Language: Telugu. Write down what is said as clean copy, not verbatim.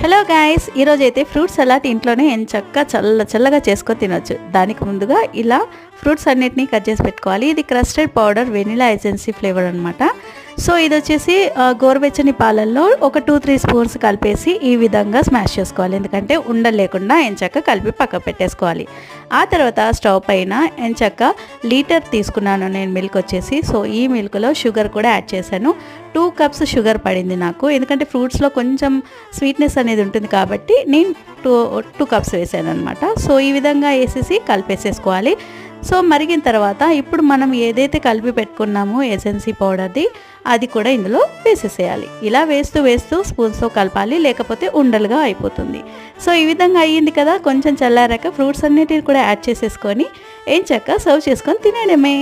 హలో గాయ్స్, ఈరోజైతే ఫ్రూట్ సలాడ్ ఇంట్లోనే ఎంచక్కా చల్లగా చేసుకొని తినొచ్చు. దానికి ముందుగా ఇలా ఫ్రూట్స్ అన్నిటినీ కట్ చేసి పెట్టుకోవాలి. ఇది క్రస్టర్డ్ పౌడర్ వెనిలా ఎసెన్సీ ఫ్లేవర్ అనమాట. సో ఇది వచ్చేసి గోరువెచ్చని పాలల్లో ఒక 2-3 స్పూన్స్ కలిపేసి ఈ విధంగా స్మాష్ చేసుకోవాలి. ఎందుకంటే ఉండలు లేకుండా ఎంచక్క కలిపి పక్క పెట్టేసుకోవాలి. ఆ తర్వాత స్టవ్ పైన ఎంచక్క లీటర్ తీసుకున్నాను నేను మిల్క్ వచ్చేసి. సో ఈ మిల్క్లో షుగర్ కూడా యాడ్ చేశాను. 2 కప్స్ షుగర్ పడింది నాకు. ఎందుకంటే ఫ్రూట్స్లో కొంచెం స్వీట్నెస్ అనేది ఉంటుంది కాబట్టి నేను 2 కప్స్ వేసాను అనమాట. సో ఈ విధంగా వేసేసి కలిపేసేసుకోవాలి. సో మరిగిన తర్వాత ఇప్పుడు మనం ఏదైతే కలిపి పెట్టుకున్నామో ఎసెన్సీ పౌడర్ది అది కూడా ఇందులో వేసేసేయాలి. ఇలా వేస్తూ స్పూన్స్తో కలపాలి, లేకపోతే ఉండలుగా అయిపోతుంది. సో ఈ విధంగా అయ్యింది కదా. కొంచెం చల్లారాక ఫ్రూట్స్ అన్నిటిని కూడా యాడ్ చేసేసుకొని ఎంచక్కా సర్వ్ చేసుకొని తినేయడమే.